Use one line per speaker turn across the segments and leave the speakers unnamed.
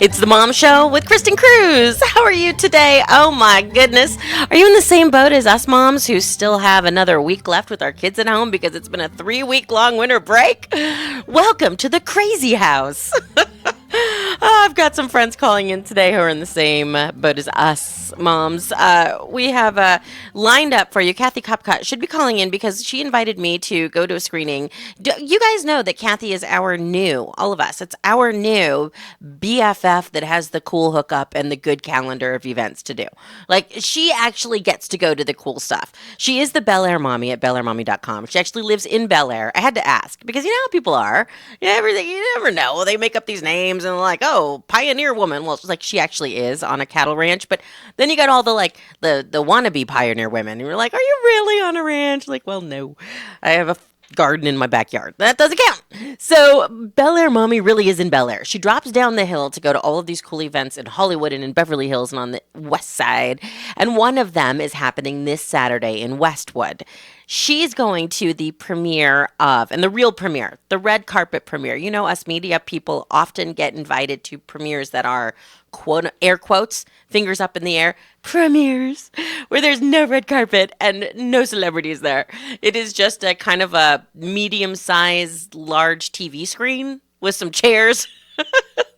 It's the Mom Show with Kristin Cruz. How are you today? Oh my goodness. Are you in the same boat as us moms who still have another week left with our kids at home because it's been a 3-week long winter break? Welcome to the crazy house. I've got some friends calling in today who are in the same boat as us moms. We have lined up for you. Kathy Copcott should be calling in because she invited me to go to a screening. You guys know that Kathy is our new, all of us, it's our new BFF that has the cool hookup and the good calendar of events to do. Like, she actually gets to go to the cool stuff. She is the Bel Air mommy at BelAirMommy.com. She actually lives in Bel Air. I had to ask because you know how people are. You never know. They make up these names and like, oh, pioneer woman. Well, it's like she actually is on a cattle ranch. But then you got all the wannabe pioneer women. And you're like, are you really on a ranch? Like, well, no. I have a garden in my backyard. That doesn't count. So Bel Air Mommy really is in Bel Air. She drops down the hill to go to all of these cool events in Hollywood and in Beverly Hills and on the west side. And one of them is happening this Saturday in Westwood. She's going to the premiere of, and the real premiere, the red carpet premiere. You know, us media people often get invited to premieres that are, quote, air quotes, fingers up in the air, premieres, where there's no red carpet and no celebrities there. It is just a kind of a medium-sized, large TV screen with some chairs.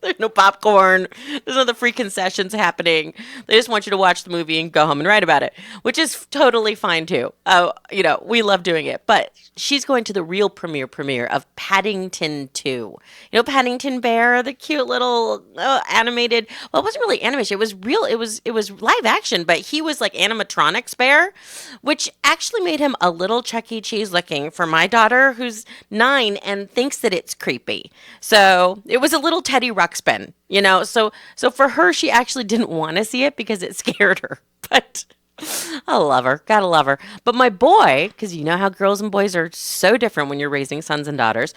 There's no popcorn. There's no the free concessions happening. They just want you to watch the movie and go home and write about it, which is totally fine too. We love doing it. But she's going to the real premiere of Paddington 2. You know Paddington Bear, the cute little animated. Well, it wasn't really animation. It was real. It was live action, but he was like animatronics bear, which actually made him a little Chuck E. Cheese looking for my daughter, who's 9 and thinks that it's creepy. So it was a little Teddy Ruxpin, you know. So for her, she actually didn't want to see it because it scared her. But I love her. Gotta love her. But my boy, because you know how girls and boys are so different when you're raising sons and daughters,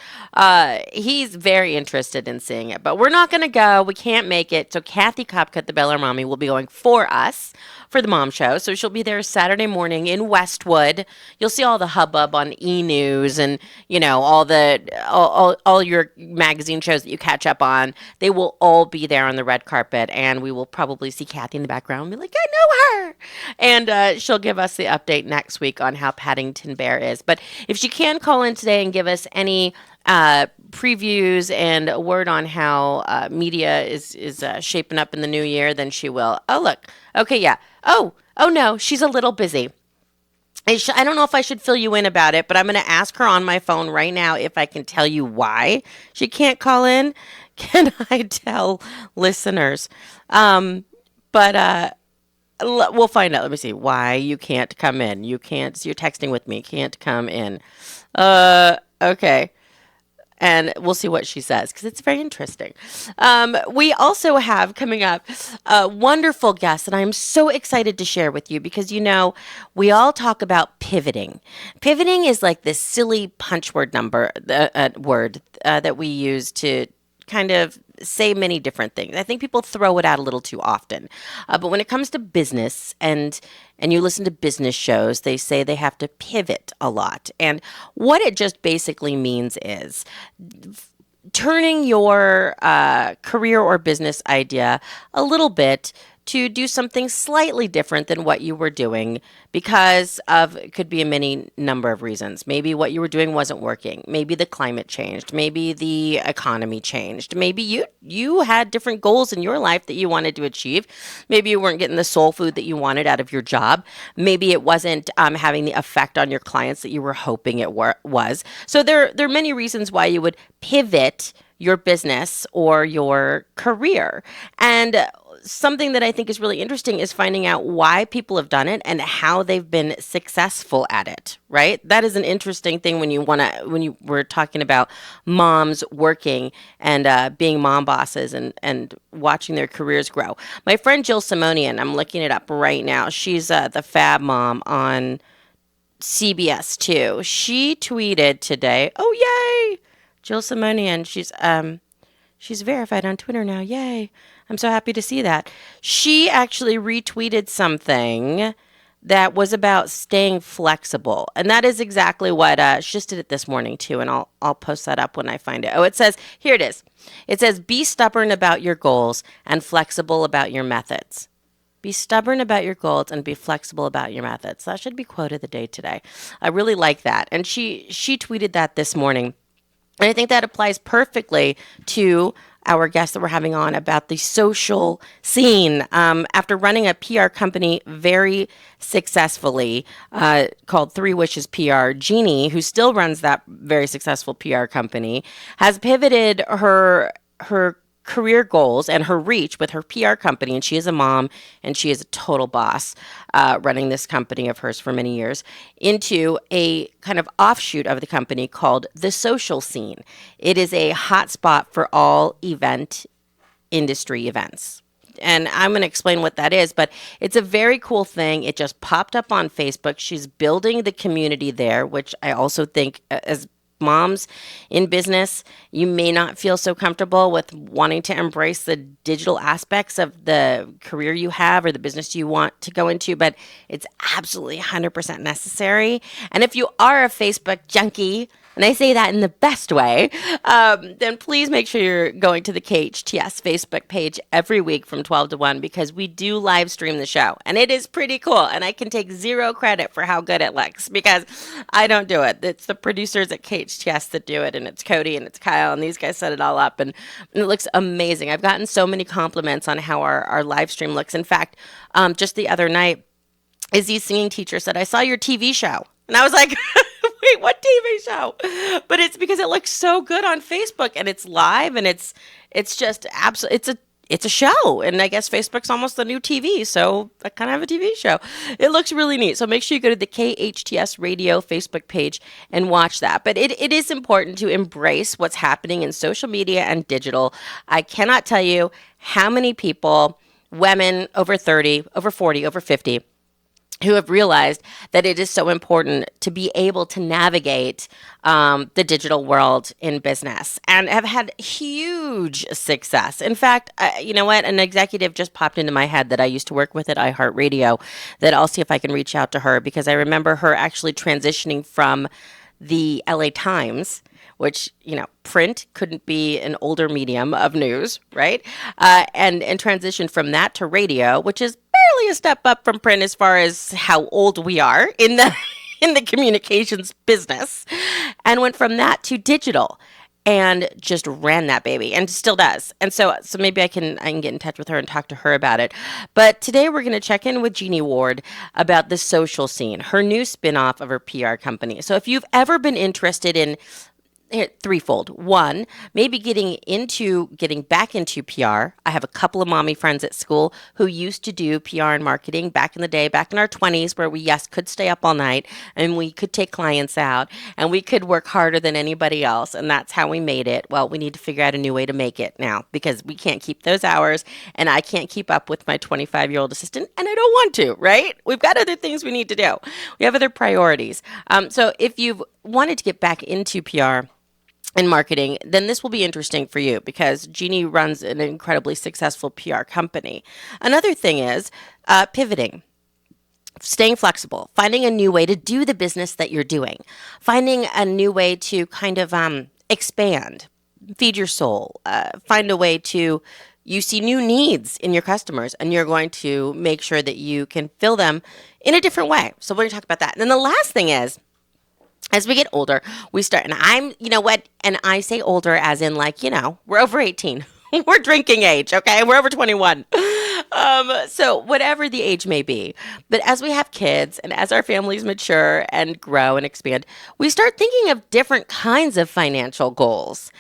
he's very interested in seeing it. But we're not going to go. We can't make it. So Kathy Copcott, the Bel Air Mommy, will be going for us for the Mom Show. So she'll be there Saturday morning in Westwood. You'll see all the hubbub on E! News and, you know, all your magazine shows that you catch up on. They will all be there on the red carpet, and we will probably see Kathy in the background and be like, I know her. And she'll give us the update next week on how Paddington Bear is. But if she can call in today and give us any previews and a word on how media is shaping up in the new year, then she will. Oh, look. Okay, yeah. Oh no, she's a little busy. I don't know if I should fill you in about it, but I'm going to ask her on my phone right now if I can tell you why she can't call in. Can I tell listeners? We'll find out. Let me see why you can't come in. You're texting with me. Can't come in. Okay. And we'll see what she says because it's very interesting. We also have coming up a wonderful guest that I'm so excited to share with you because, you know, we all talk about pivoting. Pivoting is like this silly punch word word that we use to kind of say many different things. I think people throw it out a little too often. But when it comes to business and you listen to business shows, they say they have to pivot a lot. And what it just basically means is turning your career or business idea a little bit to do something slightly different than what you were doing because of, it could be a many number of reasons. Maybe what you were doing wasn't working. Maybe the climate changed. Maybe the economy changed. Maybe you had different goals in your life that you wanted to achieve. Maybe you weren't getting the soul food that you wanted out of your job. Maybe it wasn't having the effect on your clients that you were hoping it was. So there are many reasons why you would pivot your business or your career. And something that I think is really interesting is finding out why people have done it and how they've been successful at it, right? That is an interesting thing when we're talking about moms working and being mom bosses and watching their careers grow. My friend Jill Simonian, I'm looking it up right now. She's the Fab Mom on CBS 2. She tweeted today, oh, yay! Jill Simonian, she's verified on Twitter now. Yay. I'm so happy to see that. She actually retweeted something that was about staying flexible. And that is exactly what she just did it this morning too. And I'll post that up when I find it. Oh, it says, here it is. It says, be stubborn about your goals and flexible about your methods. Be stubborn about your goals and be flexible about your methods. That should be quote of the day today. I really like that. And she tweeted that this morning. And I think that applies perfectly to our guest that we're having on about the social scene. After running a PR company very successfully called Three Wishes PR, Jeannie, who still runs that very successful PR company, has pivoted her career goals and her reach with her PR company, and she is a mom and she is a total boss running this company of hers for many years, into a kind of offshoot of the company called The Social Scene. It is a hotspot for all event industry events. And I'm going to explain what that is, but it's a very cool thing. It just popped up on Facebook. She's building the community there, which I also think as moms in business, you may not feel so comfortable with wanting to embrace the digital aspects of the career you have or the business you want to go into, but it's absolutely 100% necessary. And if you are a Facebook junkie, and I say that in the best way, then please make sure you're going to the KHTS Facebook page every week from 12 to 1, because we do live stream the show. And it is pretty cool. And I can take zero credit for how good it looks, because I don't do it. It's the producers at KHTS that do it. And it's Cody and it's Kyle. And these guys set it all up. And it looks amazing. I've gotten so many compliments on how our live stream looks. In fact, just the other night, Izzy's singing teacher said, I saw your TV show. And I was like, wait, what TV show? But it's because it looks so good on Facebook, and it's live, and it's just absolutely, it's a show. And I guess Facebook's almost the new TV, so I kind of have a TV show. It looks really neat. So make sure you go to the KHTS Radio Facebook page and watch that. But it is important to embrace what's happening in social media and digital. I cannot tell you how many people, women over 30, over 40, over 50, who have realized that it is so important to be able to navigate the digital world in business, and have had huge success. In fact, you know what? An executive just popped into my head that I used to work with at iHeartRadio, that I'll see if I can reach out to her, because I remember her actually transitioning from the LA Times, which, you know, print couldn't be an older medium of news, right? And transition from that to radio, which is barely a step up from print as far as how old we are in the in the communications business, and went from that to digital, and just ran that baby, and still does. And so maybe I can get in touch with her and talk to her about it. But today we're going to check in with Jeannie Ward about The Social Scene, her new spinoff of her PR company. So if you've ever been interested in threefold. One, maybe getting back into PR. I have a couple of mommy friends at school who used to do PR and marketing back in the day, back in our 20s, where we, could stay up all night, and we could take clients out, and we could work harder than anybody else. And that's how we made it. Well, we need to figure out a new way to make it now, because we can't keep those hours, and I can't keep up with my 25-year-old assistant, and I don't want to, right? We've got other things we need to do. We have other priorities. So if you've wanted to get back into PR in marketing, then this will be interesting for you, because Jeannie runs an incredibly successful PR company. Another thing is pivoting, staying flexible, finding a new way to do the business that you're doing, finding a new way to kind of expand, feed your soul, find a way to, you see new needs in your customers, and you're going to make sure that you can fill them in a different way. So we're going to talk about that. And then the last thing is, as we get older, we start, and and I say older as in, like, we're over 18. We're drinking age, okay? We're over 21. So whatever the age may be. But as we have kids, and as our families mature and grow and expand, we start thinking of different kinds of financial goals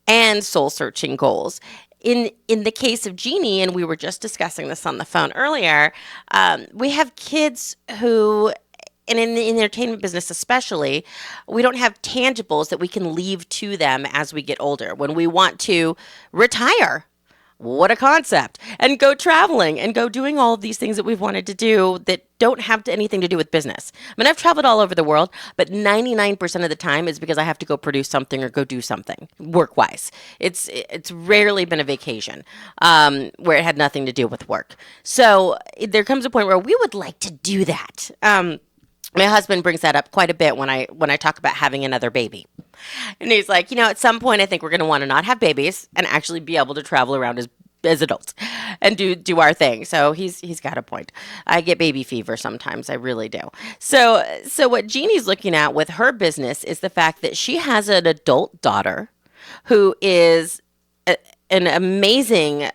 and soul-searching goals. In the case of Jeannie, and we were just discussing this on the phone earlier, we have kids who, and in the entertainment business especially, we don't have tangibles that we can leave to them as we get older. When we want to retire, What a concept. And go traveling and go doing all of these things that we've wanted to do that don't have anything to do with business. I mean, I've traveled all over the world, but 99% of the time is because I have to go produce something or go do something work-wise. It's rarely been a vacation where it had nothing to do with work. So there comes a point where we would like to do that. My husband brings that up quite a bit when I talk about having another baby. And he's like, at some point I think we're going to want to not have babies and actually be able to travel around as adults and do our thing. So he's got a point. I get baby fever sometimes. I really do. So what Jeannie's looking at with her business is the fact that she has an adult daughter who is an amazing,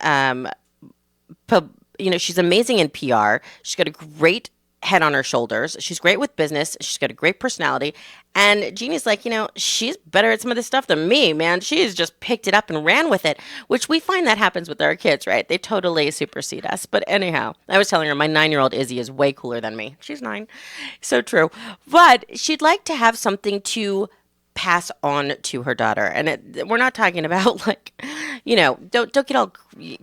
she's amazing in PR. She's got a great head on her shoulders. She's great with business. She's got a great personality. And Jeannie's like, she's better at some of this stuff than me, man. She's just picked it up and ran with it, which we find that happens with our kids, right? They totally supersede us. But anyhow, I was telling her my 9-year-old Izzy is way cooler than me. She's 9. So true. But she'd like to have something to pass on to her daughter. And we're not talking about don't get all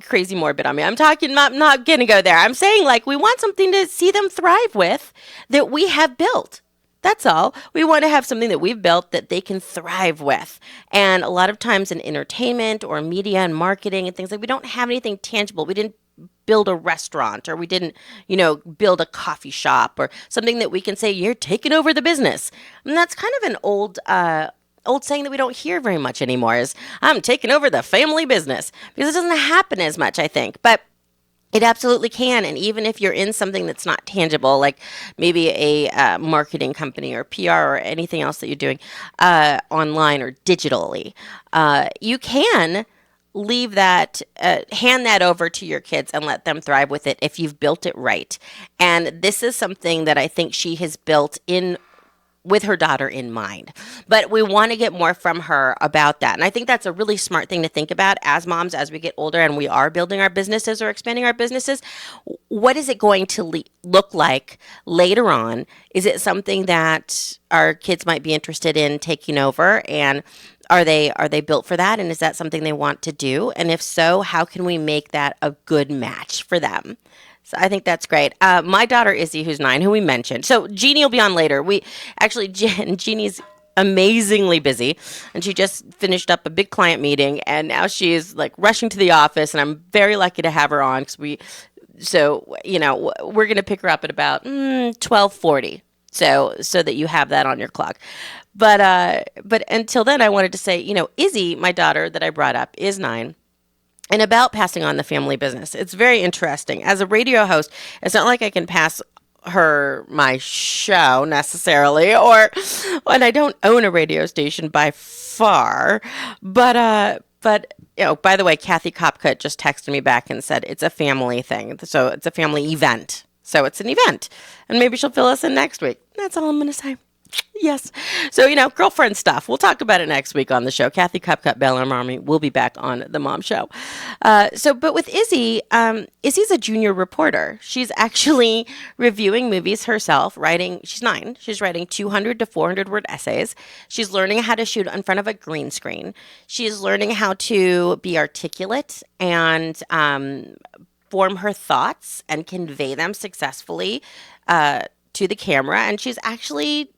crazy morbid on me. I'm not going to go there. I'm saying we want something to see them thrive with that we have built. That's all. We want to have something that we've built that they can thrive with. And a lot of times in entertainment or media and marketing and things we don't have anything tangible. We didn't build a restaurant or we didn't, build a coffee shop or something that we can say, you're taking over the business. And that's kind of an old saying that we don't hear very much anymore is, I'm taking over the family business. Because it doesn't happen as much, I think. But it absolutely can. And even if you're in something that's not tangible, like maybe a marketing company or PR or anything else that you're doing online or digitally, you can leave that, hand that over to your kids and let them thrive with it if you've built it right. And this is something that I think she has built with her daughter in mind. But we want to get more from her about that. And I think that's a really smart thing to think about as moms, as we get older and we are building our businesses or expanding our businesses. What is it going to look like later on? Is it something that our kids might be interested in taking over? And are they built for that? And is that something they want to do? And if so, how can we make that a good match for them? So I think that's great. My daughter, Izzy, who's 9, who we mentioned. So Jeannie will be on later. Jeannie's amazingly busy, and she just finished up a big client meeting, and now she's rushing to the office, and I'm very lucky to have her on because we're going to pick her up at about 12:40. So that you have that on your clock. But until then, I wanted to say, Izzy, my daughter that I brought up, is 9. And about passing on the family business. It's very interesting. As a radio host, it's not like I can pass her my show necessarily, and I don't own a radio station by far. But by the way, Kathy Kopcut just texted me back and said it's a family thing. So it's a family event. So it's an event. And maybe she'll fill us in next week. That's all I'm going to say. Yes. So, girlfriend stuff. We'll talk about it next week on the show. Kathy Cupcut, Bella Marmy will be back on the Mom Show. But with Izzy, Izzy's a junior reporter. She's actually reviewing movies herself, she's 9. She's writing 200 to 400 word essays. She's learning how to shoot in front of a green screen. She's learning how to be articulate and form her thoughts and convey them successfully to the camera. And she's actually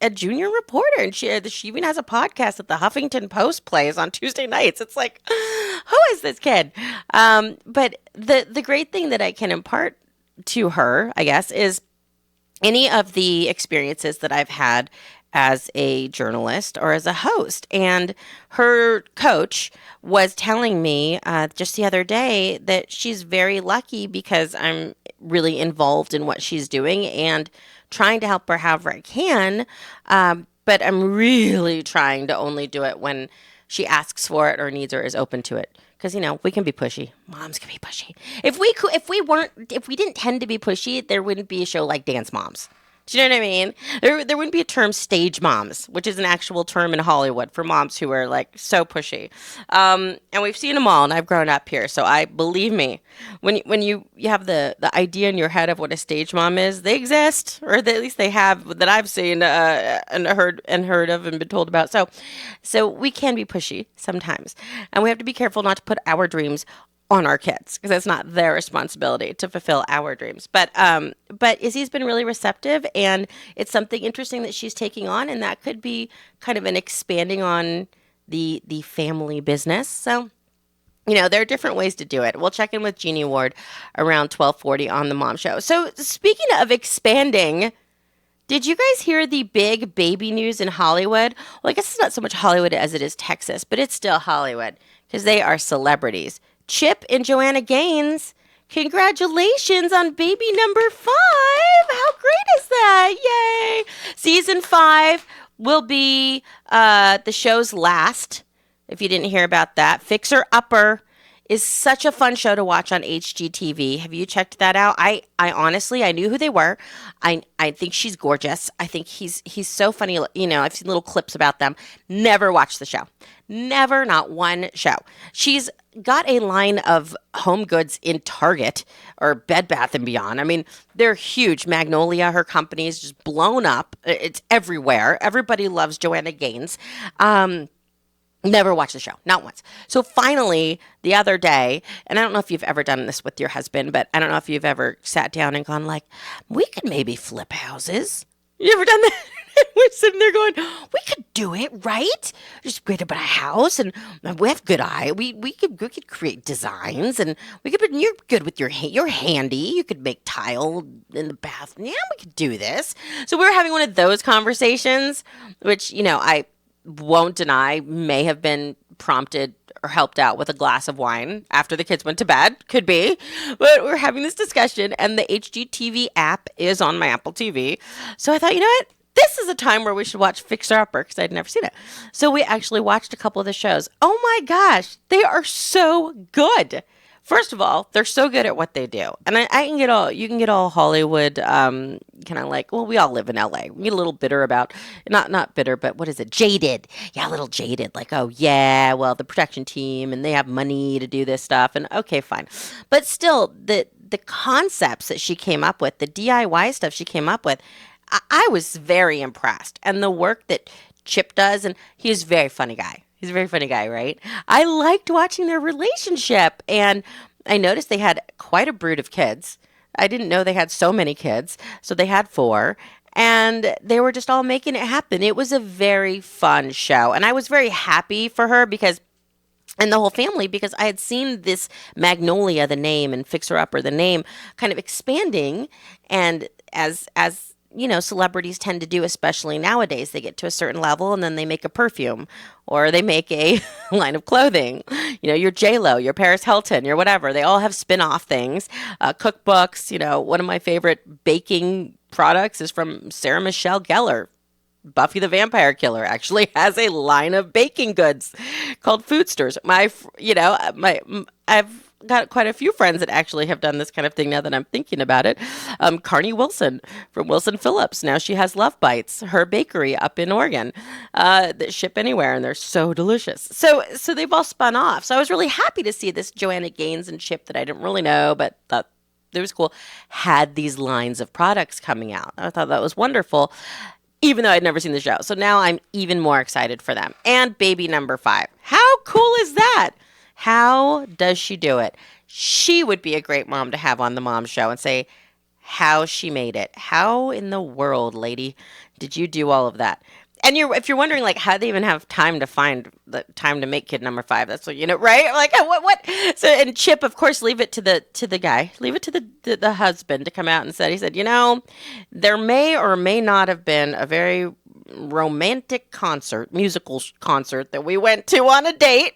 a junior reporter, and she even has a podcast that the Huffington Post plays on Tuesday nights. It's who is this kid? But the great thing that I can impart to her, I guess, is any of the experiences that I've had as a journalist or as a host. And her coach was telling me just the other day that she's very lucky because I'm really involved in what she's doing and trying to help her however I can. But I'm really trying to only do it when she asks for it or needs or is open to it. Because, we can be pushy. Moms can be pushy. If we didn't tend to be pushy, there wouldn't be a show like Dance Moms. Do you know what I mean? There wouldn't be a term stage moms, which is an actual term in Hollywood for moms who are so pushy. And we've seen them all, and I've grown up here. So believe me, when you have the idea in your head of what a stage mom is, they exist, or at least they have that I've seen and heard of and been told about. So we can be pushy sometimes, and we have to be careful not to put our dreams on our kids because it's not their responsibility to fulfill our dreams. But Izzy's been really receptive, and it's something interesting that she's taking on, and that could be kind of an expanding on the family business. So, there are different ways to do it. We'll check in with Jeannie Ward around 12:40 on the Mom Show. So, speaking of expanding, did you guys hear the big baby news in Hollywood? Well, I guess it's not so much Hollywood as it is Texas, but it's still Hollywood because they are celebrities. Chip and Joanna Gaines, congratulations on baby number 5. How great is that? Yay! Season 5 will be the show's last. If you didn't hear about that, Fixer Upper is such a fun show to watch on HGTV. Have you checked that out? I honestly, I knew who they were. I think she's gorgeous. I think he's so funny. I've seen little clips about them. Never watched the show. Never, not one show. She's got a line of home goods in Target or Bed Bath & Beyond. I mean, they're huge. Magnolia, her company, is just blown up. It's everywhere. Everybody loves Joanna Gaines. Never watched the show, not once. So finally, the other day, and I don't know if you've ever done this with your husband, but I don't know if you've ever sat down and gone like, we could maybe flip houses. You ever done that? We're sitting there going, we could do it, right? Just great about a house, and we have good eye. We could create designs, and we could. You're good with you're handy. You could make tile in the bath. Yeah, we could do this. So we were having one of those conversations, which I won't deny may have been prompted or helped out with a glass of wine after the kids went to bed. Could be. But we're having this discussion, and the HGTV app is on my Apple TV. So I thought, you know what? This is a time where we should watch Fixer Upper because I'd never seen it. So we actually watched a couple of the shows. Oh my gosh, they are so good. First of all, they're so good at what they do. And you can get all Hollywood, kind of like, well, we all live in LA. We get a little bitter about, not bitter, but what is it? Jaded. Yeah, a little jaded. Like, oh yeah, well, the production team and they have money to do this stuff. And okay, fine. But still, the concepts that she came up with, the DIY stuff she came up with, I was very impressed. And the work that Chip does, and he's a very funny guy. He's a very funny guy, right? I liked watching their relationship, and I noticed they had quite a brood of kids. I didn't know they had so many kids, so they had 4, and they were just all making it happen. It was a very fun show, and I was very happy for her and the whole family, because I had seen this Magnolia, the name, and Fixer Upper, the name, kind of expanding, and as celebrities tend to do, especially nowadays. They get to a certain level and then they make a perfume or they make a line of clothing. Your J-Lo, your Paris Hilton, your whatever. They all have spin-off things, cookbooks. One of my favorite baking products is from Sarah Michelle Gellar. Buffy the Vampire Killer actually has a line of baking goods called Foodsters. I've got quite a few friends that actually have done this kind of thing now that I'm thinking about it. Carney Wilson from Wilson Phillips. Now she has Love Bites, her bakery up in Oregon, that ship anywhere, and they're so delicious. So they've all spun off. So I was really happy to see this Joanna Gaines and Chip that I didn't really know, but thought it was cool, had these lines of products coming out. I thought that was wonderful, even though I'd never seen the show. So now I'm even more excited for them. And baby number 5. How cool is that? How does she do it? She would be a great mom to have on the Mom Show and say how she made it. How in the world, lady, did you do all of that? And if you're wondering, like, how do they even have time to find the time to make kid number 5? That's what, right? Like, what? So, and Chip, of course, leave it to the guy, leave it to the husband to come out and he said, there may or may not have been a very romantic musical concert that we went to on a date.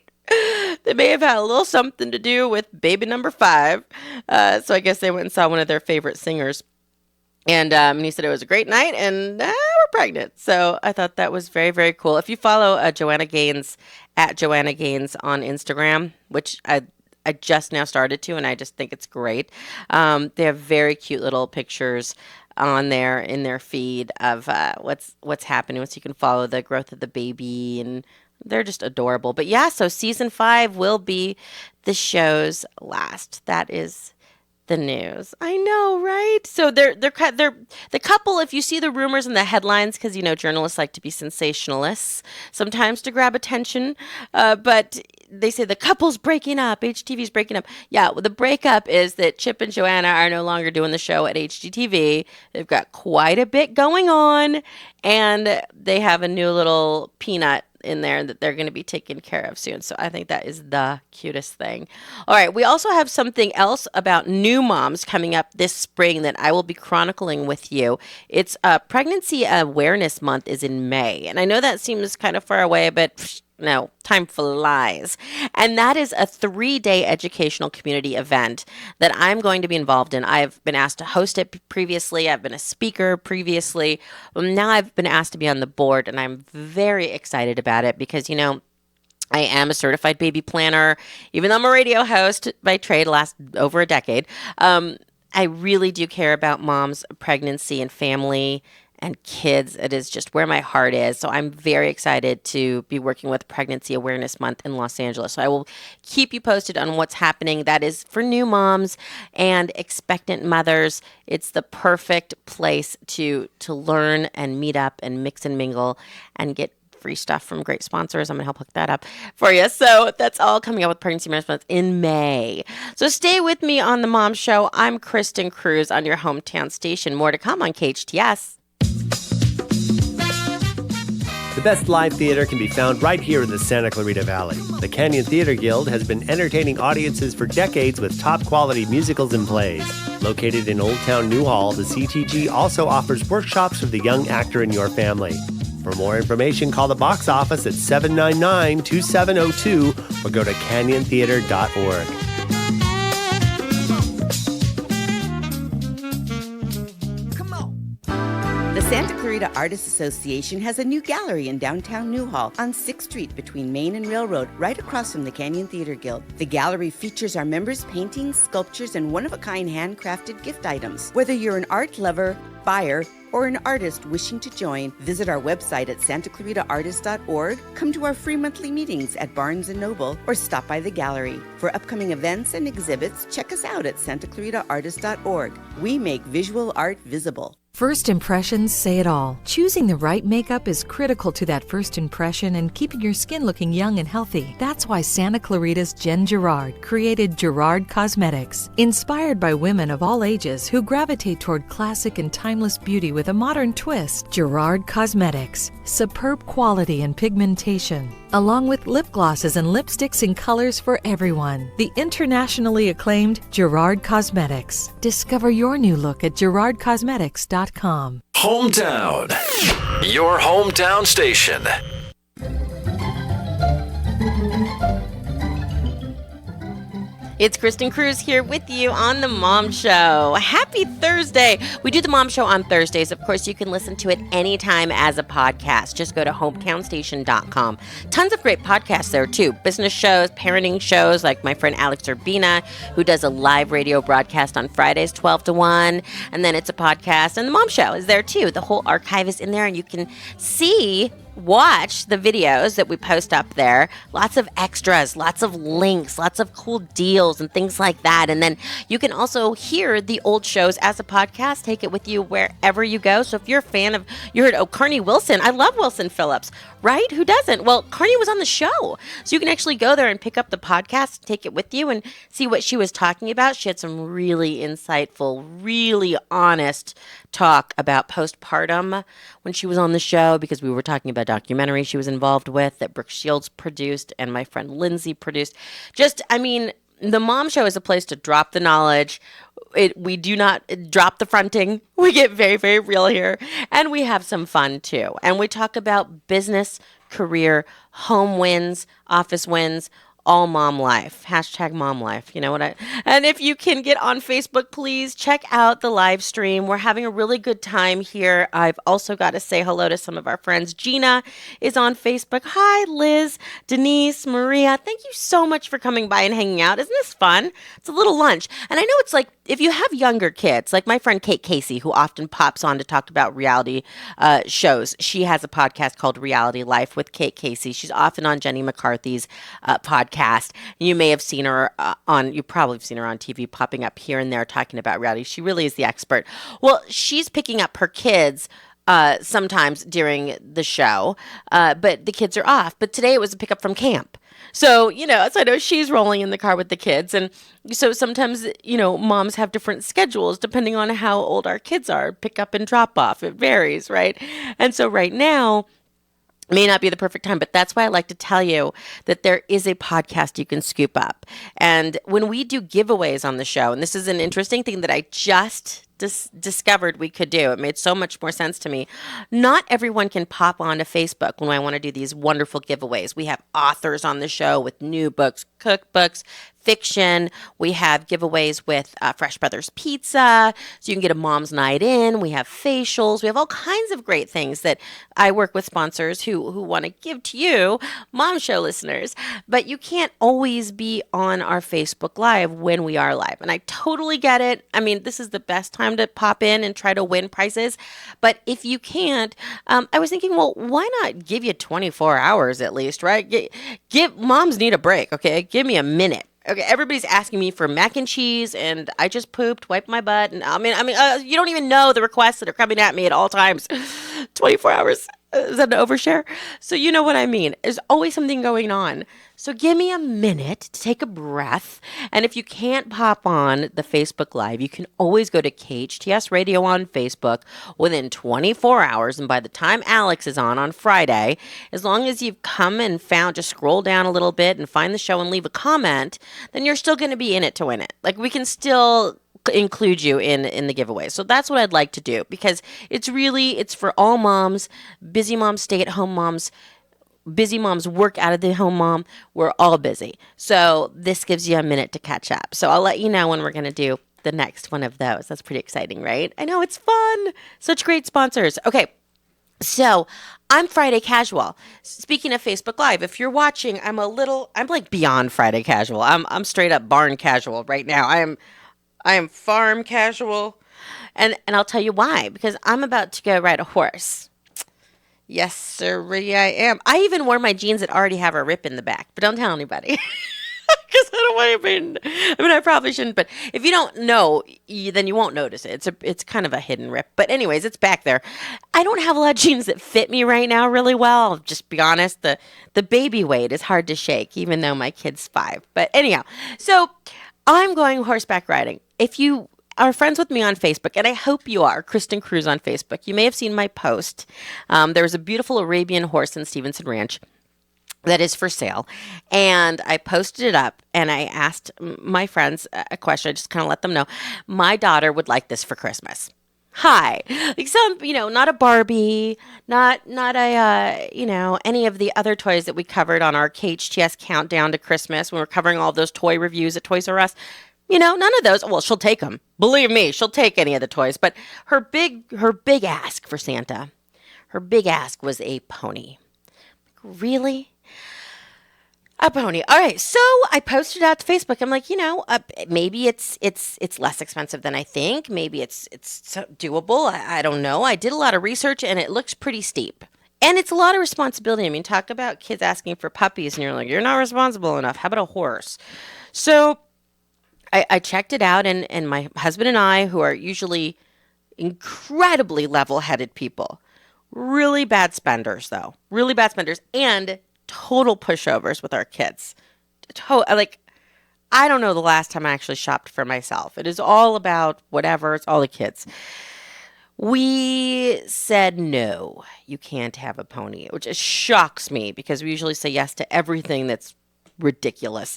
They may have had a little something to do with baby number 5. So I guess they went and saw one of their favorite singers. And he said it was a great night, and we're pregnant. So I thought that was very, very cool. If you follow Joanna Gaines, at Joanna Gaines on Instagram, which I just now started to, and I just think it's great. They have very cute little pictures on there in their feed of what's happening. So you can follow the growth of the baby, and they're just adorable. But yeah, so season 5 will be the show's last. That is the news. I know, right? So they're the couple. If you see the rumors and the headlines, because journalists like to be sensationalists sometimes to grab attention, but they say the couple's breaking up. HGTV's breaking up. Yeah, well, the breakup is that Chip and Joanna are no longer doing the show at HGTV. They've got quite a bit going on, and they have a new little peanut in there that they're going to be taken care of soon. So I think that is the cutest thing. All right. We also have something else about new moms coming up this spring that I will be chronicling with you. It's Pregnancy Awareness Month is in May. And I know that seems kind of far away, but no, time flies. And that is a 3-day educational community event that I'm going to be involved in. I've been asked to host it previously. I've been a speaker previously. Now I've been asked to be on the board, and I'm very excited about it because, I am a certified baby planner. Even though I'm a radio host by trade, last over a decade, I really do care about moms' pregnancy and family and kids. It is just where my heart is. So I'm very excited to be working with Pregnancy Awareness Month in Los Angeles. So I will keep you posted on what's happening. That is for new moms and expectant mothers. It's the perfect place to learn and meet up and mix and mingle and get free stuff from great sponsors. I'm going to help hook that up for you. So that's all coming up with Pregnancy Awareness Month in May. So stay with me on The Mom Show. I'm Kristin Cruz on your hometown station. More to come on KHTS.
The best live theater can be found right here in the Santa Clarita Valley. The Canyon Theater Guild has been entertaining audiences for decades with top-quality musicals and plays. Located in Old Town Newhall, the CTG also offers workshops for the young actor in your family. For more information, call the box office at 799-2702 or go to canyontheater.org.
The Santa Clarita Artists Association has a new gallery in downtown Newhall on 6th Street between Main and Railroad, right across from the Canyon Theater Guild. The gallery features our members' paintings, sculptures, and one-of-a-kind handcrafted gift items. Whether you're an art lover, buyer, or an artist wishing to join, visit our website at santaclaritaartist.org, come to our free monthly meetings at Barnes & Noble, or stop by the gallery. For upcoming events and exhibits, check us out at santaclaritaartist.org. We make visual art visible.
First impressions say it all. Choosing the right makeup is critical to that first impression and keeping your skin looking young and healthy. That's why Santa Clarita's Jen Gerard created Gerard Cosmetics. Inspired by women of all ages who gravitate toward classic and timeless beauty with a modern twist, Gerard Cosmetics. Superb quality and pigmentation, along with lip glosses and lipsticks in colors for everyone. The internationally acclaimed Gerard Cosmetics. Discover your new look at gerardcosmetics.com.
Hometown. Your hometown station.
It's Kristin Cruz here with you on The Mom Show. Happy Thursday. We do The Mom Show on Thursdays. Of course, you can listen to it anytime as a podcast. Just go to hometownstation.com. Tons of great podcasts there, too. Business shows, parenting shows, like my friend Alex Urbina, who does a live radio broadcast on Fridays, 12 to 1. And then it's a podcast. And The Mom Show is there, too. The whole archive is in there, and you can watch the videos that we post up there. Lots of extras, lots of links, lots of cool deals and things like that. And then you can also hear the old shows as a podcast. Take it with you wherever you go. So if you're a fan of, you heard, Carney Wilson. I love Wilson Phillips, right? Who doesn't? Well, Carney was on the show. So you can actually go there and pick up the podcast, take it with you and see what she was talking about. She had some really insightful, really honest talk about postpartum when she was on the show, because we were talking about a documentary she was involved with that Brooke Shields produced and my friend Lindsay produced. The Mom Show is a place to drop the knowledge. We do not drop the fronting. We get very, very real here. And we have some fun too. And we talk about business, career, home wins, office wins, all mom life. Hashtag mom life. You know what and if you can get on Facebook, please check out the live stream. We're having a really good time here. I've also got to say hello to some of our friends. Gina is on Facebook. Hi, Liz, Denise, Maria. Thank you so much for coming by and hanging out. Isn't this fun? It's a little lunch. And I know it's like, if you have younger kids, like my friend Kate Casey, who often pops on to talk about reality shows. She has a podcast called Reality Life with Kate Casey. She's often on Jenny McCarthy's podcast. podcast. You may have seen her you probably have seen her on TV popping up here and there talking about reality. She really is the expert. Well, she's picking up her kids sometimes during the show, but the kids are off. But today it was a pickup from camp. So, so I know she's rolling in the car with the kids. And so sometimes, moms have different schedules depending on how old our kids are, pick up and drop off. It varies, right? And so right now, may not be the perfect time, but that's why I like to tell you that there is a podcast you can scoop up. And when we do giveaways on the show, and this is an interesting thing that I just discovered we could do. It made so much more sense to me. Not everyone can pop onto Facebook when I want to do these wonderful giveaways. We have authors on the show with new books, cookbooks, fiction. We have giveaways with Fresh Brothers Pizza, so you can get a mom's night in. We have facials. We have all kinds of great things that I work with sponsors who want to give to you, Mom Show listeners. But you can't always be on our Facebook Live when we are live. And I totally get it. I mean, this is the best time to pop in and try to win prizes. But if you can't, I was thinking, well, why not give you 24 hours at least, right? Give moms need a break, okay? Give me a minute. Okay, everybody's asking me for mac and cheese, and I just pooped, wiped my butt, and I mean, you don't even know the requests that are coming at me at all times. 24 hours. Is that an overshare? So you know what I mean. There's always something going on. So give me a minute to take a breath. And if you can't pop on the Facebook Live, you can always go to KHTS Radio on Facebook within 24 hours. And by the time Alex is on Friday, as long as you've come and just scroll down a little bit and find the show and leave a comment, then you're still going to be in it to win it. Like, we can still include you in the giveaway. So that's what I'd like to do, because it's for all moms, busy moms, stay-at-home moms, busy moms, work out of the home mom. We're all busy. So this gives you a minute to catch up. So I'll let you know when we're going to do the next one of those. That's pretty exciting, right? I know, it's fun. Such great sponsors. Okay. So I'm Friday Casual. Speaking of Facebook Live, if you're watching, I'm like beyond Friday Casual. I'm straight up barn casual right now. I am farm casual, and I'll tell you why, because I'm about to go ride a horse. Yes, sir, I am. I even wore my jeans that already have a rip in the back, but don't tell anybody, because I don't want anybody. I mean, I probably shouldn't, but if you don't know, then you won't notice it. It's kind of a hidden rip, but anyways, it's back there. I don't have a lot of jeans that fit me right now really well. I'll just be honest, the baby weight is hard to shake, even though my kid's 5. But anyhow, so I'm going horseback riding. If you are friends with me on Facebook, and I hope you are, Kristin Cruz on Facebook, you may have seen my post. There's a beautiful Arabian horse in Stevenson Ranch that is for sale. And I posted it up, and I asked my friends a question. I just kind of let them know. My daughter would like this for Christmas. Hi. Like some, not a Barbie, not a, any of the other toys that we covered on our KHTS countdown to Christmas when we're covering all those toy reviews at Toys R Us. None of those. Well, she'll take them. Believe me, she'll take any of the toys. But her big ask for Santa, her big ask was a pony. Really? A pony. All right. So I posted it out to Facebook. I'm like, maybe it's less expensive than I think. Maybe it's doable. I don't know. I did a lot of research, and it looks pretty steep. And it's a lot of responsibility. I mean, talk about kids asking for puppies, and you're like, you're not responsible enough. How about a horse? So I checked it out, and my husband and I, who are usually incredibly level-headed people, really bad spenders, though. Really bad spenders, and total pushovers with our kids. I don't know the last time I actually shopped for myself. It is all about whatever. It's all the kids. We said, no, you can't have a pony, which shocks me, because we usually say yes to everything that's ridiculous.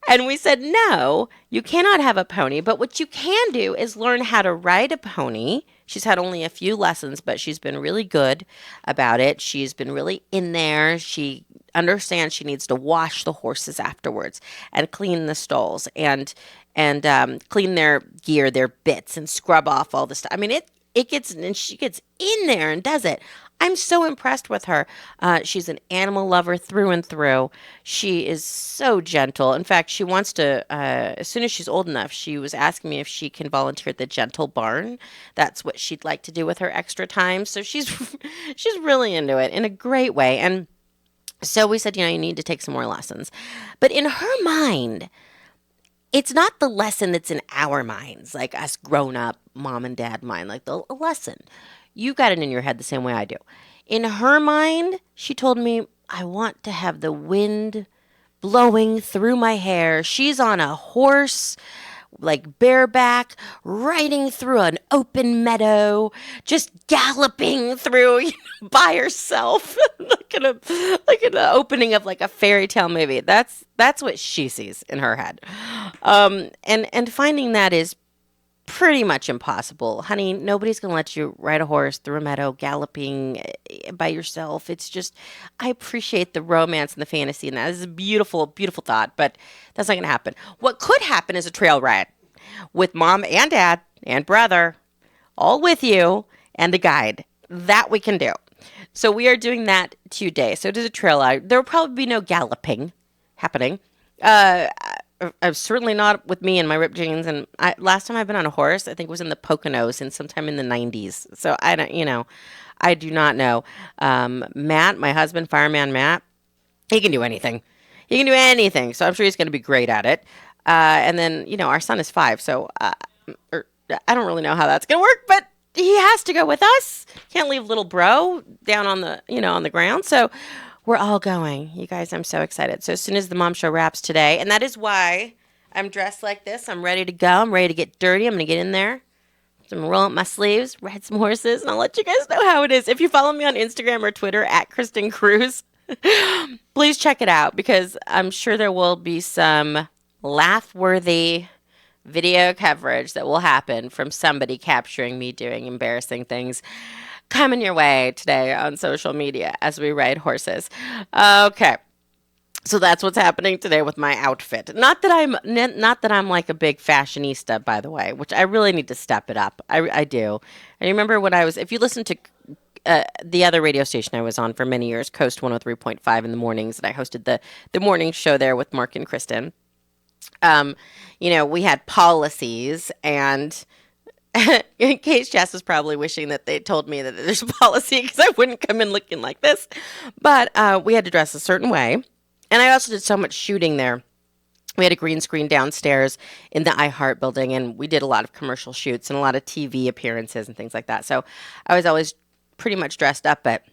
And we said, no, you cannot have a pony, but what you can do is learn how to ride a pony. She's had only a few lessons, but she's been really good about it. She's been really in there. She understands she needs to wash the horses afterwards and clean the stalls and clean their gear, their bits, and scrub off all the stuff. I mean, she gets in there and does it. I'm so impressed with her. She's an animal lover through and through. She is so gentle. In fact, she wants to, as soon as she's old enough, she was asking me if she can volunteer at the Gentle Barn. That's what she'd like to do with her extra time. So she's really into it in a great way. And So we said, you need to take some more lessons. But in her mind, it's not the lesson that's in our minds, like us grown up mom and dad mind, like the lesson. You got it in your head the same way I do. In her mind, she told me, I want to have the wind blowing through my hair. She's on a horse, like bareback, riding through an open meadow, just galloping through by herself, like in the opening of like a fairy tale movie. That's what she sees in her head, and finding that is pretty much impossible, honey. Nobody's gonna let you ride a horse through a meadow galloping by yourself. It's just, I appreciate the romance and the fantasy, and that is a beautiful, beautiful thought, but that's not gonna happen. What could happen is a trail ride with mom and dad and brother all with you and a guide. That we can do. So we are doing that today. So it is a trail ride. There will probably be no galloping happening. I'm certainly not with me and my ripped jeans. And last time I've been on a horse, I think was in the Poconos and sometime in the 90s. So I do not know. Matt, my husband, fireman Matt, he can do anything. He can do anything. So I'm sure he's going to be great at it. And then, our son is 5. So I don't really know how that's going to work, but he has to go with us. Can't leave little bro down on the, on the ground. So we're all going. You guys, I'm so excited. So as soon as the mom show wraps today, and that is why I'm dressed like this. I'm ready to go. I'm ready to get dirty. I'm going to get in there. I'm going to roll up my sleeves, ride some horses, and I'll let you guys know how it is. If you follow me on Instagram or Twitter at Kristin Cruz, please check it out because I'm sure there will be some laugh-worthy video coverage that will happen from somebody capturing me doing embarrassing things coming your way today on social media as we ride horses. Okay. So that's what's happening today with my outfit. Not that I'm like a big fashionista, by the way, which I really need to step it up. I do. I remember when if you listen to the other radio station I was on for many years, KOST 103.5 in the mornings, and I hosted the morning show there with Mark and Kristin. We had policies, and KHTS was probably wishing that they told me that there's a policy because I wouldn't come in looking like this. But we had to dress a certain way. And I also did so much shooting there. We had a green screen downstairs in the iHeart building, and we did a lot of commercial shoots and a lot of TV appearances and things like that. So I was always pretty much dressed up. But,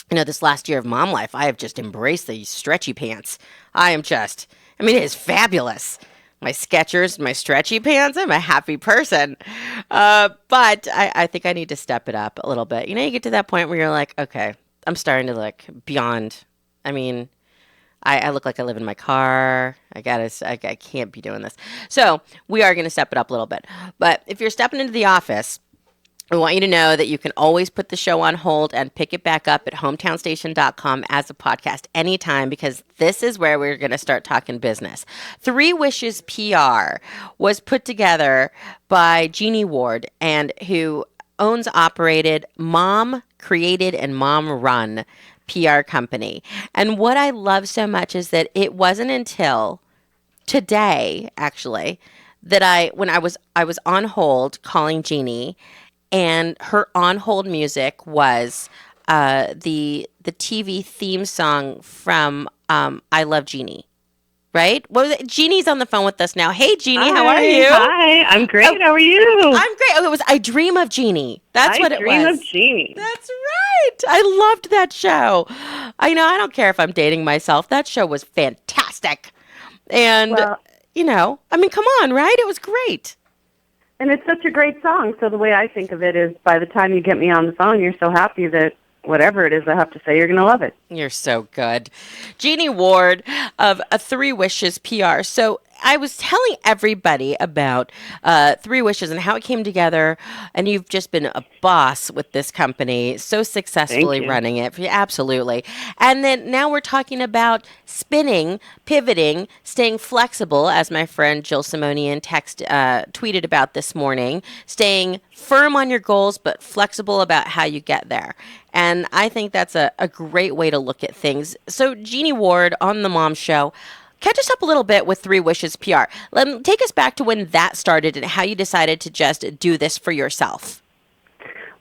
this last year of mom life, I have just embraced the stretchy pants. It is fabulous. My Skechers, my stretchy pants, I'm a happy person. But I think I need to step it up a little bit. You get to that point where you're like, okay, I'm starting to look beyond. I look like I live in my car. I can't be doing this. So we are going to step it up a little bit. But if you're stepping into the office, I want you to know that you can always put the show on hold and pick it back up at hometownstation.com as a podcast anytime, because this is where we're going to start talking business. 3 Wishes PR was put together by Jeannie Ward, and who owns, operated, mom created, and mom run PR company. And what I love so much is that it wasn't until today, actually, that when I was on hold calling Jeannie, and her on-hold music was the TV theme song from I Love Jeannie, right? What was it? Jeannie's on the phone with us now. Hey, Jeannie, how are you?
Hi, I'm great. How are you?
I'm great. Oh, it was I Dream of Jeannie. That's what it was.
I Dream of Jeannie.
That's right. I loved that show. I don't care if I'm dating myself. That show was fantastic. And, come on, right? It was great.
And it's such a great song. So the way I think of it is by the time you get me on the phone, you're so happy that whatever it is I have to say, you're going to love it.
You're so good. Jeannie Ward of 3 Wishes PR. So I was telling everybody about 3 Wishes and how it came together, and you've just been a boss with this company, so successfully running it. Absolutely. And then now we're talking about spinning, pivoting, staying flexible, as my friend Jill Simonian tweeted about this morning, staying firm on your goals but flexible about how you get there. And I think that's a great way to look at things. So Jeannie Ward on the Mom Show, catch us up a little bit with 3 Wishes PR. Take us back to when that started and how you decided to just do this for yourself.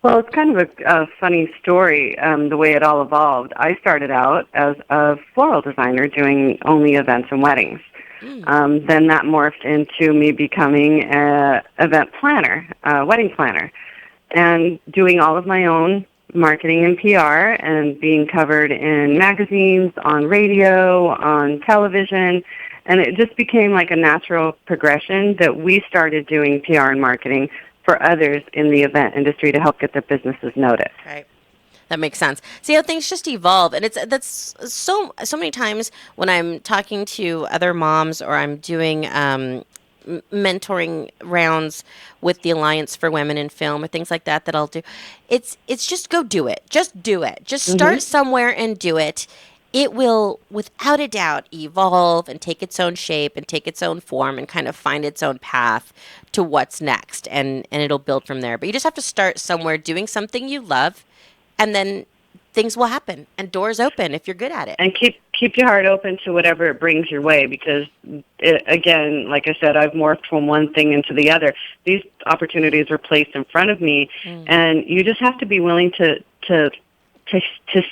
Well, it's kind of a funny story, the way it all evolved. I started out as a floral designer doing only events and weddings. Then that morphed into me becoming an event planner, a wedding planner, and doing all of my own marketing and PR and being covered in magazines, on radio, on television. And it just became like a natural progression that we started doing PR and marketing for others in the event industry to help get their businesses noticed.
Right. That makes sense. See how things just evolve, and that's so many times when I'm talking to other moms or I'm doing mentoring rounds with the Alliance for Women in Film or things like that I'll do. It's just go do it. Just do it. Just start somewhere and do it. It will, without a doubt, evolve and take its own shape and take its own form and kind of find its own path to what's next, and it'll build from there. But you just have to start somewhere doing something you love, and then things will happen and doors open if you're good at it.
And keep your heart open to whatever it brings your way, because, again, like I said, I've morphed from one thing into the other. These opportunities are placed in front of me, and you just have to be willing to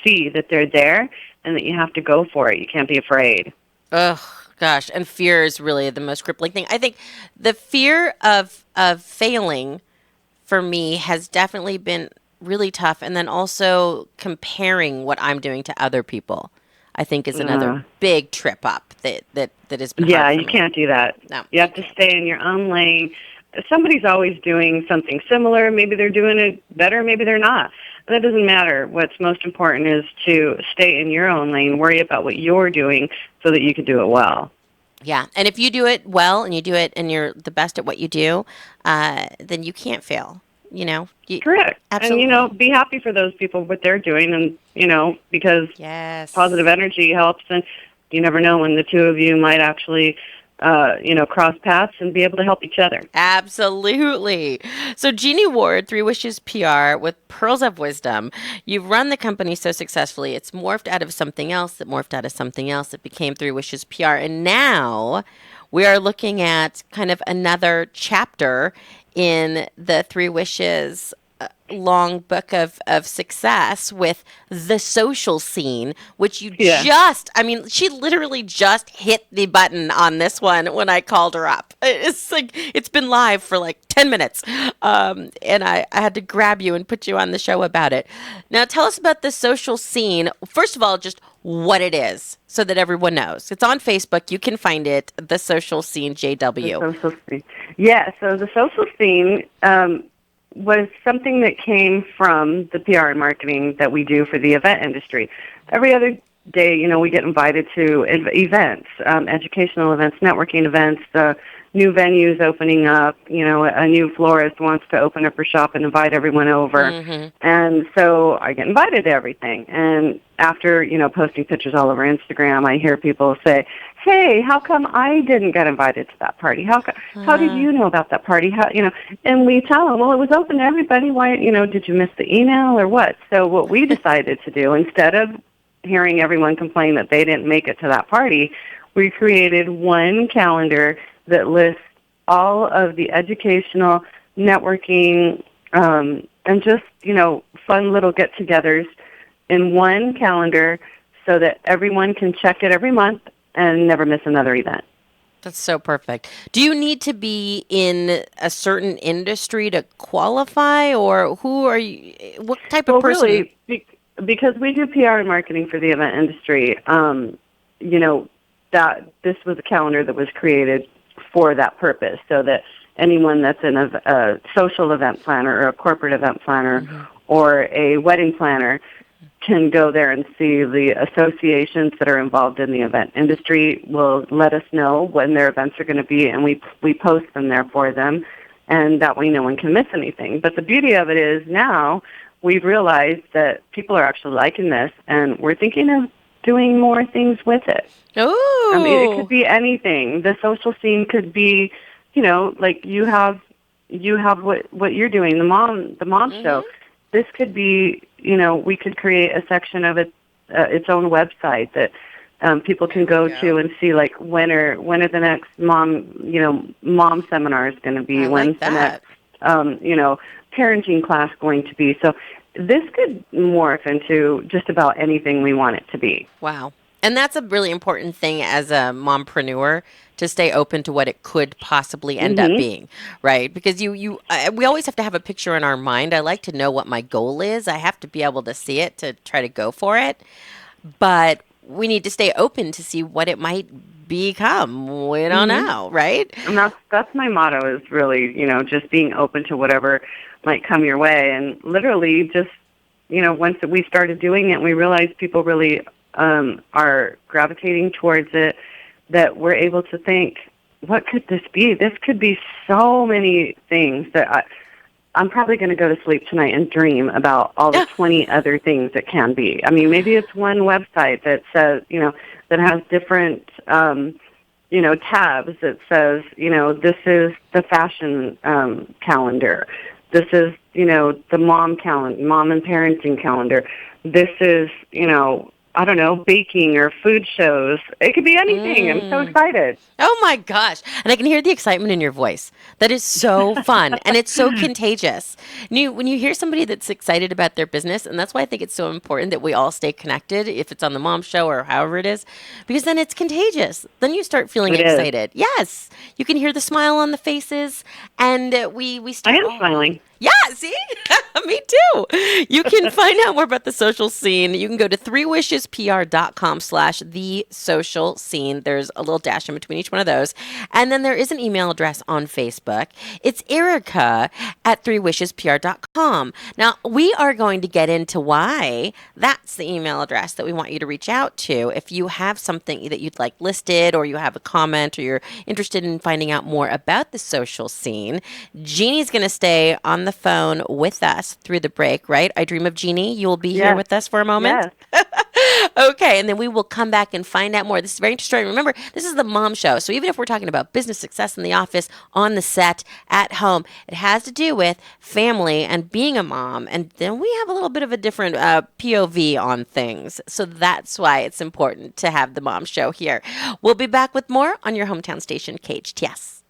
see that they're there and that you have to go for it. You can't be afraid.
Ugh, gosh, and fear is really the most crippling thing. I think the fear of failing for me has definitely been really tough, and then also comparing what I'm doing to other people, I think, is another big trip up that has been hard for
you
me.
Can't do that.
No,
you have to stay in your own lane. Somebody's always doing something similar. Maybe they're doing it better, maybe they're not. That doesn't matter. What's most important is to stay in your own lane, worry about what you're doing so that you can do it well.
Yeah, and if you do it well and you do it and you're the best at what you do, then you can't fail.
Correct.
Absolutely.
And, be happy for those people, what they're doing, and, because positive energy helps, and you never know when the two of you might actually, cross paths and be able to help each other.
Absolutely. So Jeannie Ward, Three Wishes PR with Pearls of Wisdom. You've run the company so successfully. It's morphed out of something else that morphed out of something else. It became Three Wishes PR. And now we are looking at kind of another chapter in the Three Wishes long book of success with The Social Scene, which you she literally just hit the button on this one when I called her up. It's like, it's been live for like 10 minutes. And I had to grab you and put you on the show about it. Now tell us about The Social Scene. First of all, just what it is so that everyone knows. It's on Facebook. You can find it, The Social Scene JW.
The Social Scene. Yeah, so The Social Scene was something that came from the PR and marketing that we do for the event industry. Every other day, we get invited to events, educational events, networking events, new venues opening up. A new florist wants to open up her shop and invite everyone over. And so I get invited to everything. And after, posting pictures all over Instagram, I hear people say, hey, how come I didn't get invited to that party? How did you know about that party? And we tell them, well, it was open to everybody. Why, did you miss the email or what? So what we decided to do, instead of hearing everyone complain that they didn't make it to that party, we created one calendar that lists all of the educational, networking, and just, fun little get-togethers in one calendar so that everyone can check it every month and never miss another event.
That's so perfect. Do you need to be in a certain industry to qualify, or who are you? What type of person?
Really, because we do PR and marketing for the event industry, that this was a calendar that was created for that purpose, so that anyone that's in a social event planner or a corporate event planner or a wedding planner can go there and see the associations that are involved in the event industry will let us know when their events are going to be, and we post them there for them, and that way no one can miss anything. But the beauty of it is now we've realized that people are actually liking this, and we're thinking of doing more things with it.
Oh,
it could be anything. The Social Scene could be, like you have what you're doing, the mom show. This could be, we could create a section of its own website that people can go to and see, like, when are the next mom seminars going to be? When's the next, parenting class going to be? So this could morph into just about anything we want it to be.
Wow. And that's a really important thing as a mompreneur, to stay open to what it could possibly end up being, right? Because we always have to have a picture in our mind. I like to know what my goal is. I have to be able to see it to try to go for it. But we need to stay open to see what it might become. We don't know, right?
And that's my motto, is really, just being open to whatever might come your way. And literally just, once we started doing it, we realized people really are gravitating towards it, that we're able to think, what could this be? This could be so many things that I'm probably going to go to sleep tonight and dream about all the 20 other things it can be. I mean, maybe it's one website that says, that has different, tabs that says, this is the fashion calendar. This is, the mom and parenting calendar. This is, I don't know, baking or food shows. It could be anything. I'm so excited.
Oh, my gosh. And I can hear the excitement in your voice. That is so fun. And it's so contagious. When you hear somebody that's excited about their business, and that's why I think it's so important that we all stay connected, if it's on the Mom Show or however it is, because then it's contagious. Then you start feeling excited. Yes. You can hear the smile on the faces. And we start.
I am smiling.
Yeah, see? Me too. You can find out more about the social scene. You can go to threewishespr.com/thesocialscene. There's a little dash in between each one of those. And then there is an email address on Facebook. It's Erica@threewishespr.com. Now, we are going to get into why that's the email address that we want you to reach out to. If you have something that you'd like listed, or you have a comment, or you're interested in finding out more about the social scene, Jeannie's going to stay on the phone with us through the break, right? I dream of Jeannie. You'll be here with us for a moment.
Yes.
Okay, and then we will come back and find out more. This is very interesting. Remember, this is the Mom Show. So even if we're talking about business success in the office, on the set, at home, it has to do with family and being a mom. And then we have a little bit of a different POV on things. So that's why it's important to have the Mom Show here. We'll be back with more on your hometown station, KHTS.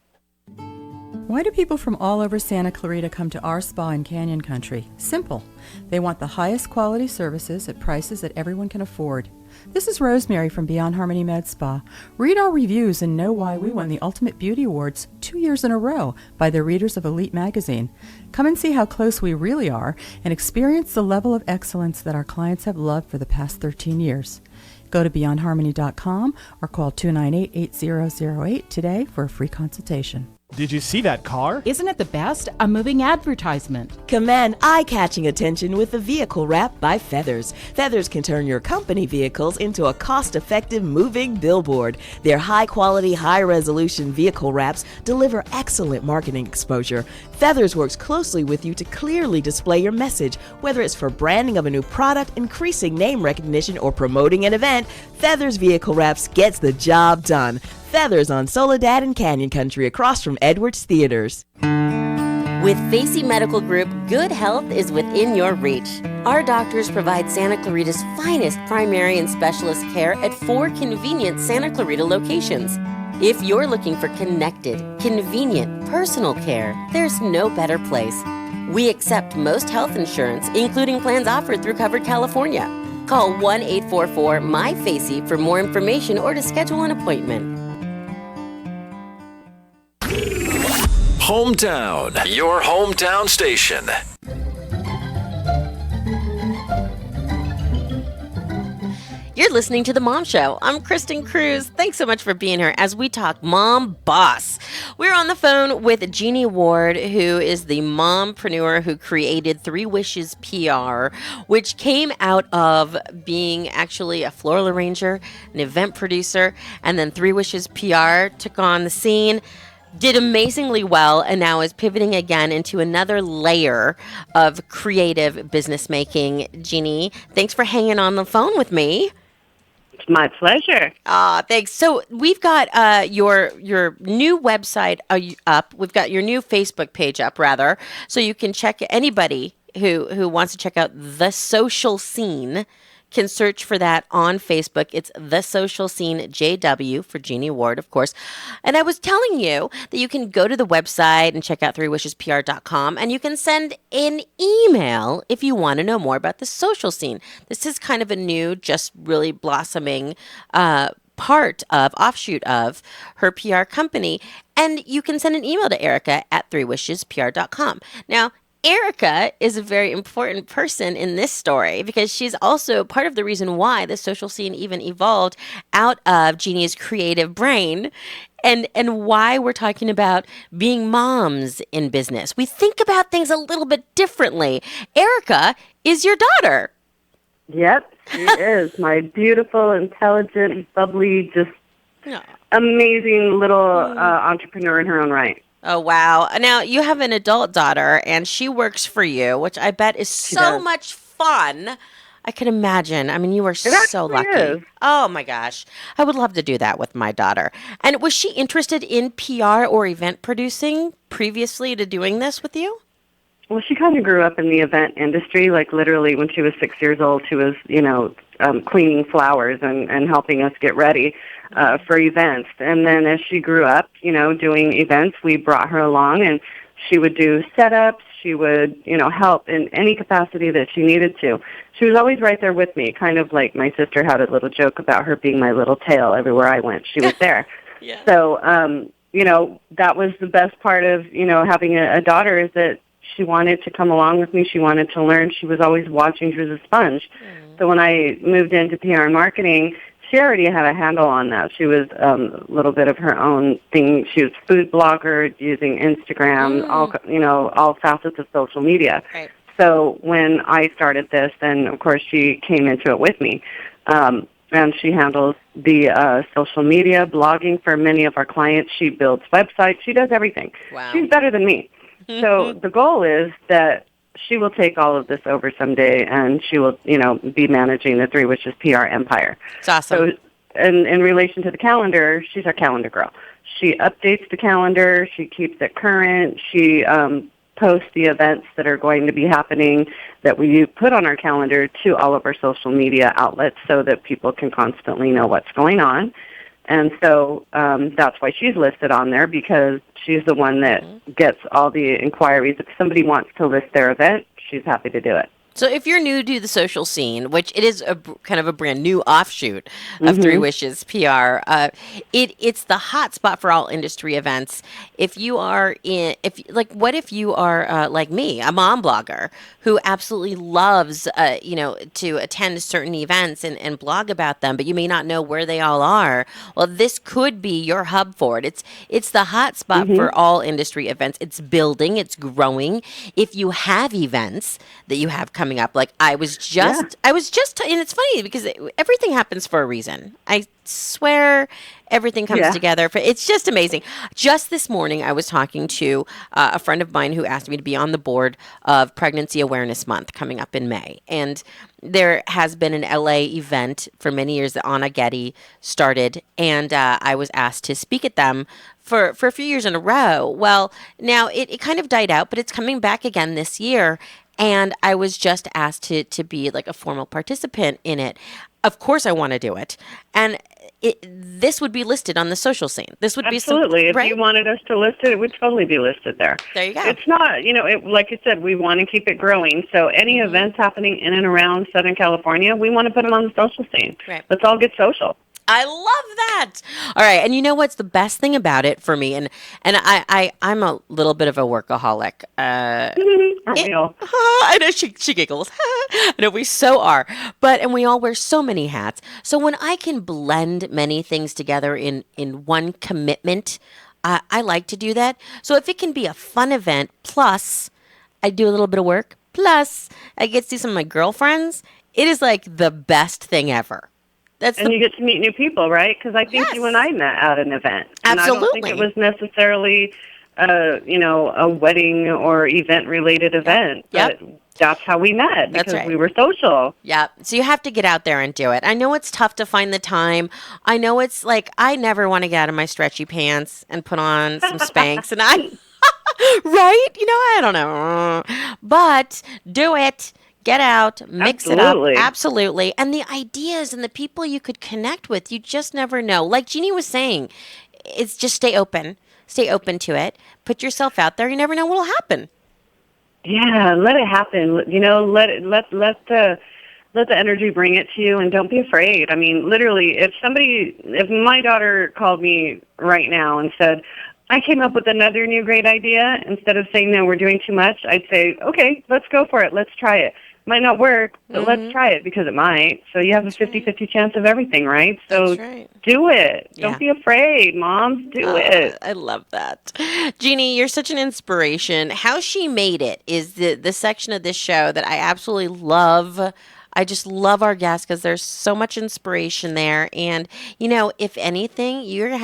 Why do people from all over Santa Clarita come to our spa in Canyon Country? Simple. They want the highest quality services at prices that everyone can afford. This is Rosemary from Beyond Harmony Med Spa. Read our reviews and know why we won the Ultimate Beauty Awards 2 years in a row by the readers of Elite magazine. Come and see how close we really are and experience the level of excellence that our clients have loved for the past 13 years. Go to beyondharmony.com or call 298-8008 today for a free consultation.
Did you see that car?
Isn't it the best? A moving advertisement.
Command eye-catching attention with the vehicle wrap by Feathers. Feathers can turn your company vehicles into a cost-effective moving billboard. Their high-quality, high-resolution vehicle wraps deliver excellent marketing exposure. Feathers works closely with you to clearly display your message, whether it's for branding of a new product, increasing name recognition, or promoting an event. Feathers Vehicle Wraps gets the job done. Feathers on Soledad and Canyon Country across from Edwards Theaters.
With Facey Medical Group, good health is within your reach. Our doctors provide Santa Clarita's finest primary and specialist care at 4 convenient Santa Clarita locations. If you're looking for connected, convenient, personal care, there's no better place. We accept most health insurance, including plans offered through Covered California. Call 1-844-MY-FACEY for more information or to schedule an appointment.
Hometown, your hometown station.
You're listening to The Mom Show. I'm Kristin Cruz. Thanks so much for being here as we talk Mom Boss. We're on the phone with Jeannie Ward, who is the mompreneur who created Three Wishes PR, which came out of being actually a floral arranger, an event producer, and then Three Wishes PR took on the scene, did amazingly well, and now is pivoting again into another layer of creative business making. Jeannie, thanks for hanging on the phone with me.
It's my pleasure.
Thanks. So we've got your new website up. We've got your new Facebook page up, rather, so you can check anybody who wants to check out the social scene can search for that on Facebook. It's The Social Scene JW for Jeannie Ward, of course. And I was telling you that you can go to the website and check out threewishespr.com, and you can send an email if you want to know more about the social scene. This is kind of a new, just really blossoming offshoot of her PR company. And you can send an email to Erica at threewishespr.com. Now, Erica is a very important person in this story because she's also part of the reason why the social scene even evolved out of Jeannie's creative brain, and why we're talking about being moms in business. We think about things a little bit differently. Erica is your daughter.
Yep, she is my beautiful, intelligent, bubbly, just amazing little entrepreneur in her own right.
Oh, wow. Now, you have an adult daughter, and she works for you, which I bet is so much fun. I can imagine. I mean, you are so lucky.
Is.
Oh, my gosh. I would love to do that with my daughter. And was she interested in PR or event producing previously to doing this with you?
Well, she kind of grew up in the event industry. Like, literally, when she was 6 years old, she was, cleaning flowers and helping us get ready for events. And then as she grew up, doing events, we brought her along, and she would do setups. She would, help in any capacity that she needed to. She was always right there with me, kind of like my sister had a little joke about her being my little tail everywhere I went. She was there.
Yeah.
So, that was the best part of, having a daughter, is that she wanted to come along with me. She wanted to learn. She was always watching. She was a sponge. So when I moved into PR and marketing, she already had a handle on that. She was a little bit of her own thing. She was food blogger, using Instagram, all facets of social media.
Right.
So when I started this, then of course she came into it with me. And she handles the social media, blogging for many of our clients. She builds websites. She does everything.
Wow.
She's better than me. So the goal is that she will take all of this over someday, and she will, be managing the Three Wishes PR empire.
It's awesome.
So in relation to the calendar, she's our calendar girl. She updates the calendar. She keeps it current. She posts the events that are going to be happening that we put on our calendar to all of our social media outlets so that people can constantly know what's going on. And so that's why she's listed on there, because she's the one that gets all the inquiries. If somebody wants to list their event, she's happy to do it.
So if you're new to the social scene, which it is kind of a brand new offshoot of Three Wishes PR, it's the hot spot for all industry events. What if you are like me, a mom blogger who absolutely loves, to attend certain events and blog about them, but you may not know where they all are. Well, this could be your hub for it. It's the hot spot for all industry events. It's building, it's growing. If you have events that you have coming up, like and it's funny because everything happens for a reason. I swear everything comes together. It's just amazing. Just this morning, I was talking to a friend of mine who asked me to be on the board of Pregnancy Awareness Month coming up in May. And there has been an LA event for many years that Anna Getty started, and I was asked to speak at them for a few years in a row. Well, now it kind of died out, but it's coming back again this year. And I was just asked to be like a formal participant in it. Of course I want to do it. And this would be listed on the social scene. This would
absolutely. If you wanted us to list it, it would totally be listed there.
There you go.
It's not, like you said, we want to keep it growing. So any events happening in and around Southern California, we want to put them on the social scene.
Right.
Let's all get social.
I love that. All right. And you know what's the best thing about it for me? And I'm a little bit of a workaholic.
Aren't we all?
I know she giggles. I know we so are. And we all wear so many hats. So when I can blend many things together in one commitment, I like to do that. So if it can be a fun event, plus I do a little bit of work, plus I get to see some of my girlfriends, it is like the best thing ever.
You get to meet new people, right? Because I think you and I met at an event. And
absolutely.
I don't think it was necessarily, a wedding or event-related event.
Yep.
But that's how we met, because
that's right.
We were social.
Yeah. So you have to get out there and do it. I know it's tough to find the time. I know it's like I never want to get out of my stretchy pants and put on some Spanx. And right? I don't know. But do it. Get out, mix
Absolutely.
it up. Absolutely. And the ideas and the people you could connect with, you just never know. Like Jeannie was saying, it's just stay open. Stay open to it. Put yourself out there. You never know what will happen.
Yeah, let it happen. You know, let the energy bring it to you, and don't be afraid. I mean, literally, if my daughter called me right now and said, I came up with another new great idea, instead of saying, no, we're doing too much, I'd say, okay, let's go for it. Let's try it. Might not work, but let's try it, because it might. So you have a 50-50 chance of everything, right? So do it.
Yeah.
Don't be afraid, moms. Do it.
I love that. Jeannie, you're such an inspiration. How she made it is the section of this show that I absolutely love. I just love our guests because there's so much inspiration there. And, you know, if anything, you're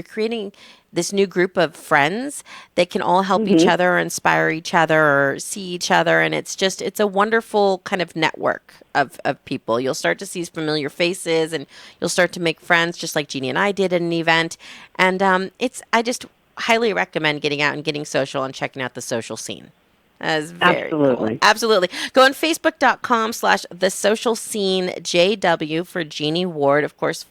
creating this new group of friends that can all help each other, or inspire each other, or see each other. And it's a wonderful kind of network of people. You'll start to see familiar faces, and you'll start to make friends, just like Jeannie and I did at an event. And I just highly recommend getting out and getting social and checking out the social scene. That's very cool. Absolutely. Go on Facebook.com/thesocialscenejw for Jeannie Ward, of course,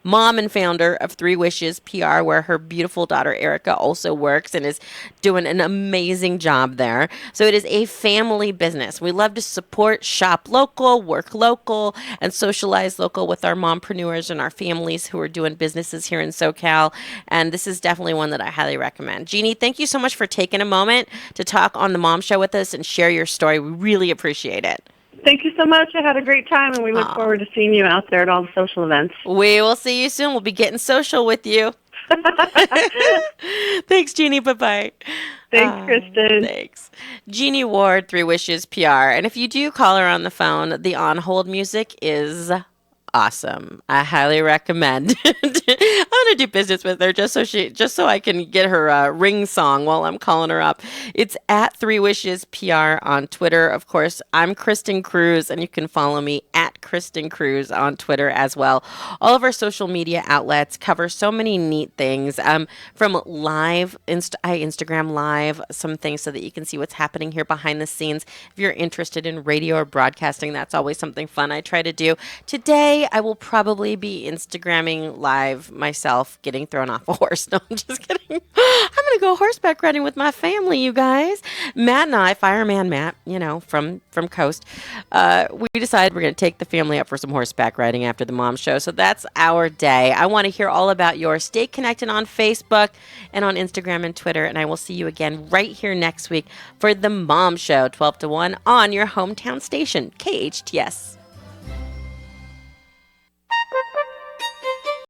mom and founder of 3 Wishes PR, where her beautiful daughter Erica also works and is doing an amazing job there. So it is a family business. We love to support, shop local, work local, and socialize local with our mompreneurs and our families who are doing businesses here in SoCal. And this is definitely one that I highly recommend. Jeannie, thank you so much for taking a moment to talk on the Mom Show with us and share your story. We really appreciate it.
Thank you so much. I had a great time, and we look forward to seeing you out there at all the social events.
We will see you soon. We'll be getting social with you. Thanks, Jeannie. Bye-bye.
Thanks, Kristin.
Thanks. Jeannie Ward, 3 Wishes PR. And if you do call her on the phone, the on-hold music is awesome. I highly recommend. I'm gonna do business with her just so I can get her ring song while I'm calling her up. It's at 3 Wishes PR on Twitter. Of course, I'm Kristin Cruz, and you can follow me at Kristin Cruz on Twitter as well. All of our social media outlets cover so many neat things. From live, I Instagram live some things so that you can see what's happening here behind the scenes. If you're interested in radio or broadcasting, that's always something fun I try to do. Today, I will probably be Instagramming live myself getting thrown off a horse. No, I'm just kidding. I'm going to go horseback riding with my family, you guys. Matt and I, Fireman Matt, from KOST, we decided we're going to take the family up for some horseback riding after the Mom Show. So that's our day. I want to hear all about yours. Stay connected on Facebook and on Instagram and Twitter, and I will see you again right here next week for the Mom Show, 12 to 1 on your hometown station, KHTS.